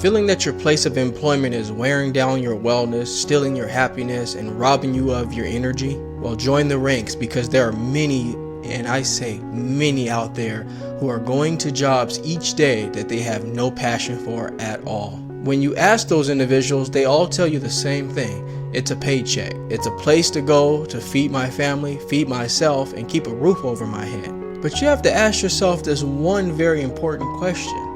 Feeling that your place of employment is wearing down your wellness, stealing your happiness, and robbing you of your energy? Well, join the ranks, because there are many, and I say many out there, who are going to jobs each day that they have no passion for at all. When you ask those individuals, they all tell you the same thing. It's a paycheck. It's a place to go to feed my family, feed myself, and keep a roof over my head. But you have to ask yourself this one very important question.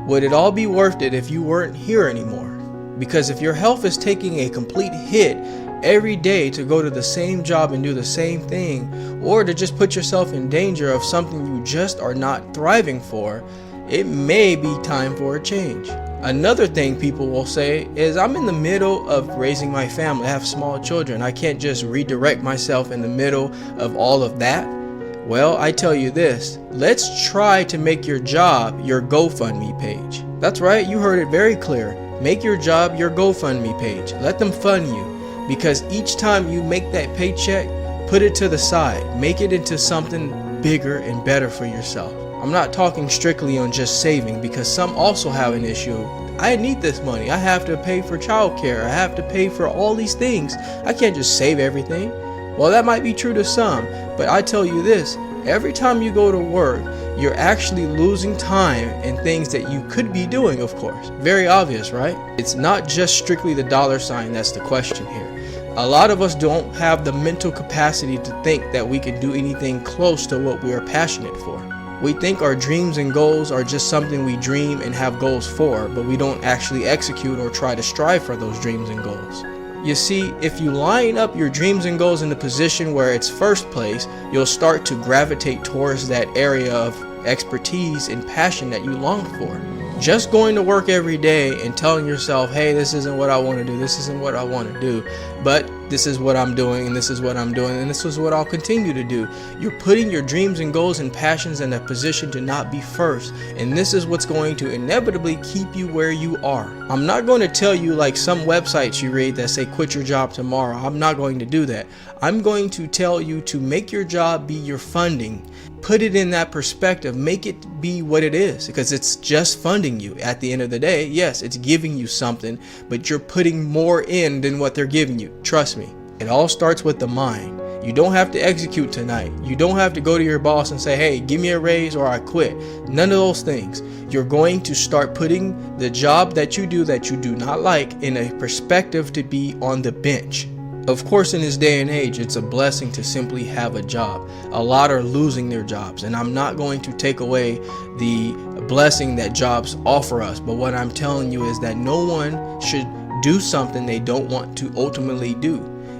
Would it all be worth it if you weren't here anymore? Because if your health is taking a complete hit every day to go to the same job and do the same thing, or to just put yourself in danger of something you just are not thriving for, it may be time for a change. Another thing people will say is, I'm in the middle of raising my family. I have small children. I can't just redirect myself in the middle of all of that. Well, I tell you this, let's try to make your job your GoFundMe page. That's right, you heard it very clear. Make your job your GoFundMe page. Let them fund you, because each time you make that paycheck, put it to the side. Make it into something bigger and better for yourself. I'm not talking strictly on just saving, because some also have an issue. I need this money. I have to pay for childcare. I have to pay for all these things. I can't just save everything. Well, that might be true to some, but I tell you this, every time you go to work, you're actually losing time and things that you could be doing, of course. Very obvious, right? It's not just strictly the dollar sign that's the question here. A lot of us don't have the mental capacity to think that we can do anything close to what we are passionate for. We think our dreams and goals are just something we dream and have goals for, but we don't actually execute or try to strive for those dreams and goals. You see, if you line up your dreams and goals in the position where it's first place, you'll start to gravitate towards that area of expertise and passion that you long for. Just going to work every day and telling yourself, hey, this isn't what I want to do, this isn't what I want to do, but this is what I'm doing, and this is what I'm doing, and this is what I'll continue to do. You're putting your dreams and goals and passions in a position to not be first, and this is what's going to inevitably keep you where you are. I'm not going to tell you like some websites you read that say quit your job tomorrow. I'm not going to do that. I'm going to tell you to make your job be your funding. Put it in that perspective, make it be what it is, because it's just funding you. At the end of the day, yes, it's giving you something, but you're putting more in than what they're giving you. Trust me, it all starts with the mind. You don't have to execute tonight. You don't have to go to your boss and say, hey, give me a raise or I quit. None of those things. You're going to start putting the job that you do not like in a perspective to be on the bench. Of course, in this day and age, it's a blessing to simply have a job. A lot are losing their jobs, and I'm not going to take away the blessing that jobs offer us. But what I'm telling you is that no one should do something they don't want to ultimately do.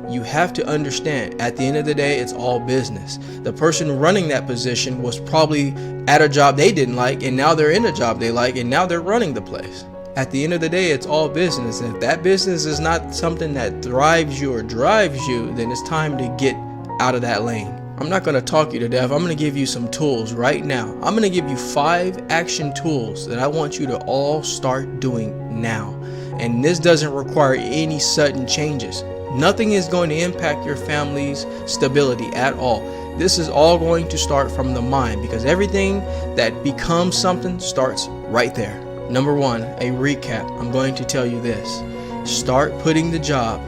You have to understand, at the end of the day, it's all business. The person running that position was probably at a job they didn't like, and now they're in a job they like, and now they're running the place. At the end of the day, it's all business. And if that business is not something that thrives you or drives you, then it's time to get out of that lane. I'm not going to talk you to death. I'm going to give you some tools right now. I'm going to give you 5 action tools that I want you to all start doing now. And this doesn't require any sudden changes. Nothing is going to impact your family's stability at all. This is all going to start from the mind, because everything that becomes something starts right there. Number 1, a recap. I'm going to tell you this. Start putting the job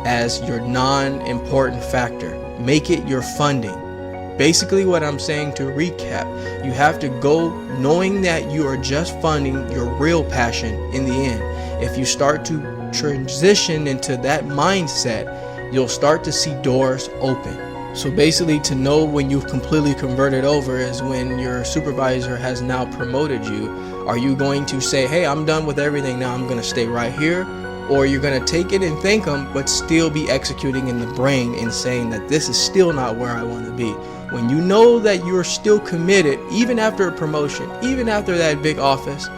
as your non-important factor. Make it your funding. Basically what I'm saying, to recap, you have to go knowing that you are just funding your real passion in the end. If you start to transition into that mindset, you'll start to see doors open. So basically, to know when you've completely converted over is when your supervisor has now promoted you. Are you going to say, hey, I'm done with everything now, I'm going to stay right here? Or you're going to take it and thank them, but still be executing in the brain and saying that this is still not where I want to be. When you know that you're still committed, even after a promotion, even after that big office,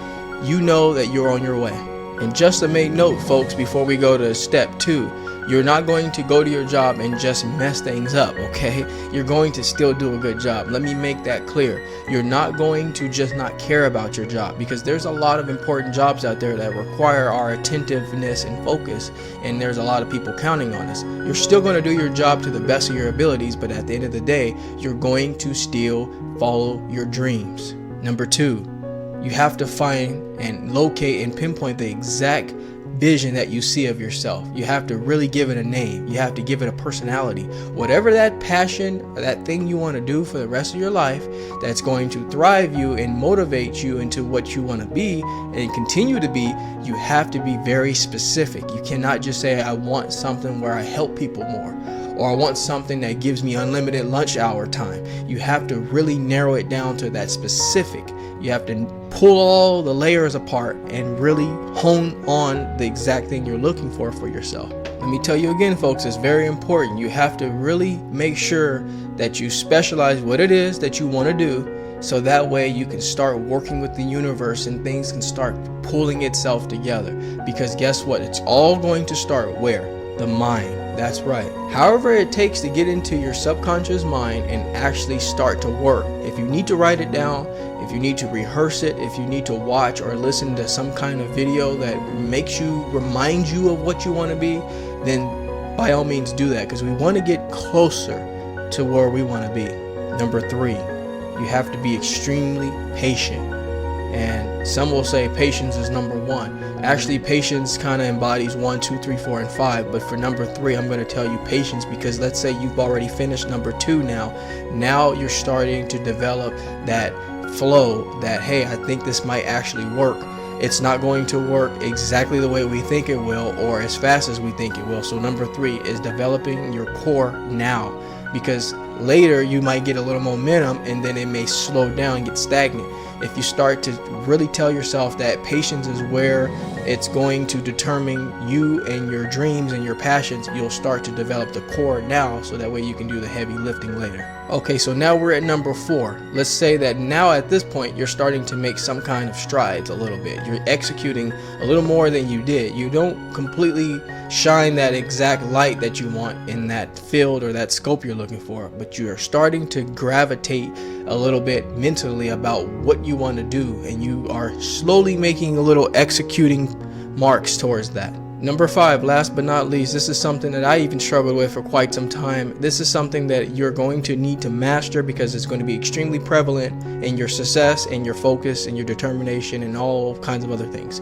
you know that you're on your way. And just to make note, folks, before we go to step 2, you're not going to go to your job and just mess things up, okay? You're going to still do a good job. Let me make that clear. You're not going to just not care about your job, because there's a lot of important jobs out there that require our attentiveness and focus, and there's a lot of people counting on us. You're still going to do your job to the best of your abilities, but at the end of the day, you're going to still follow your dreams. Number 2, You have to find and locate and pinpoint the exact vision that you see of yourself. You have to really give it a name. You have to give it a personality. Whatever that passion or that thing you want to do for the rest of your life that's going to thrive you and motivate you into what you want to be and continue to be, you have to be very specific. You cannot just say, I want something where I help people more, or I want something that gives me unlimited lunch hour time. You have to really narrow it down to that specific. You have to pull all the layers apart and really hone on the exact thing you're looking for yourself. Let me tell you again, folks, it's very important. You have to really make sure that you specialize what it is that you want to do, so that way you can start working with the universe and things can start pulling itself together. Because guess what? It's all going to start where? The mind. That's right. However it takes to get into your subconscious mind and actually start to work. If you need to write it down, if you need to rehearse it, if you need to watch or listen to some kind of video that reminds you of what you want to be, then by all means do that, because we want to get closer to where we want to be. Number 3, you have to be extremely patient. And some will say patience is number 1. Actually, patience kind of embodies 1, 2, 3, 4, and 5. But for number 3, I'm going to tell you patience, because let's say you've already finished number 2 now. Now you're starting to develop that flow that, hey, I think this might actually work. It's not going to work exactly the way we think it will or as fast as we think it will. So number 3 is developing your core now, because later you might get a little momentum and then it may slow down and get stagnant. If you start to really tell yourself that patience is where it's going to determine you and your dreams and your passions, you'll start to develop the core now, so that way you can do the heavy lifting later. Okay, so now we're at number 4. Let's say that now at this point you're starting to make some kind of strides a little bit. You're executing a little more than you did. You don't completely shine that exact light that you want in that field or that scope you're looking for, but you are starting to gravitate a little bit mentally about what you want to do, and you are slowly making a little executing marks towards that. Number 5, last but not least, this is something that I even struggled with for quite some time. This is something that you're going to need to master, because it's going to be extremely prevalent in your success and your focus and your determination and all kinds of other things.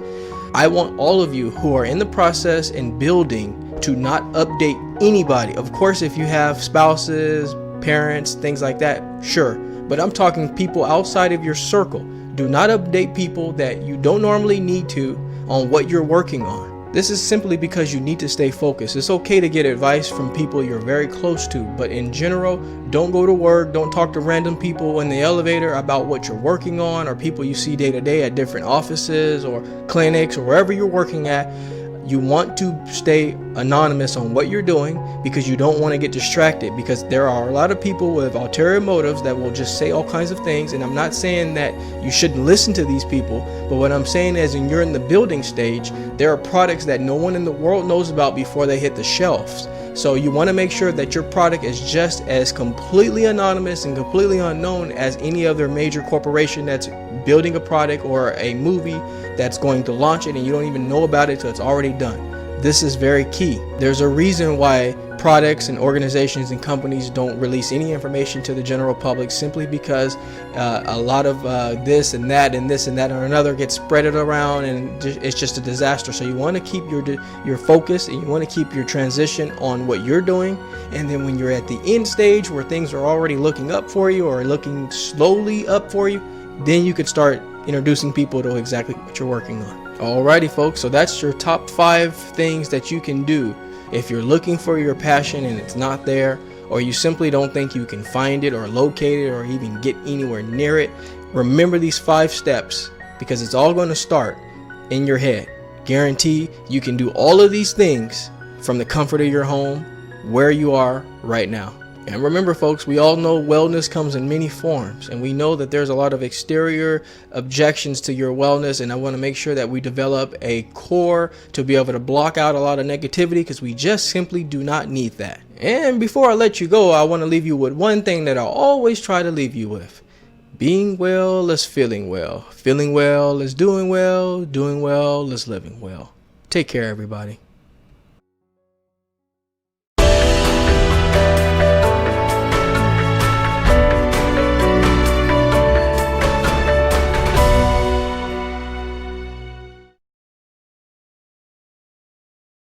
I want all of you who are in the process and building to not update anybody. Of course, if you have spouses, parents, things like that, sure. But I'm talking people outside of your circle. Do not update people that you don't normally need to on what you're working on. This is simply because you need to stay focused. It's okay to get advice from people you're very close to, but in general, don't go to work, don't talk to random people in the elevator about what you're working on, or people you see day to day at different offices or clinics or wherever you're working at. You want to stay anonymous on what you're doing, because you don't want to get distracted, because there are a lot of people with ulterior motives that will just say all kinds of things. And I'm not saying that you shouldn't listen to these people, but what I'm saying is, when you're in the building stage, there are products that no one in the world knows about before they hit the shelves. So you want to make sure that your product is just as completely anonymous and completely unknown as any other major corporation that's building a product or a movie that's going to launch it, and you don't even know about it till it's already done. This is very key. There's a reason why products and organizations and companies don't release any information to the general public, simply because a lot of this and that and this and that or another gets spread around, and it's just a disaster. So you want to keep your focus, and you want to keep your transition on what you're doing. And then when you're at the end stage where things are already looking up for you or looking slowly up for you, then you could start introducing people to exactly what you're working on. Alrighty folks, so that's your top 5 things that you can do if you're looking for your passion and it's not there, or you simply don't think you can find it or locate it or even get anywhere near it. Remember these 5 steps, because it's all going to start in your head. Guarantee you can do all of these things from the comfort of your home, where you are right now. And remember folks, we all know wellness comes in many forms, and we know that there's a lot of exterior objections to your wellness, and I want to make sure that we develop a core to be able to block out a lot of negativity, because we just simply do not need that. And before I let you go, I want to leave you with one thing that I always try to leave you with. Being well is feeling well. Feeling well is doing well. Doing well is living well. Take care, everybody.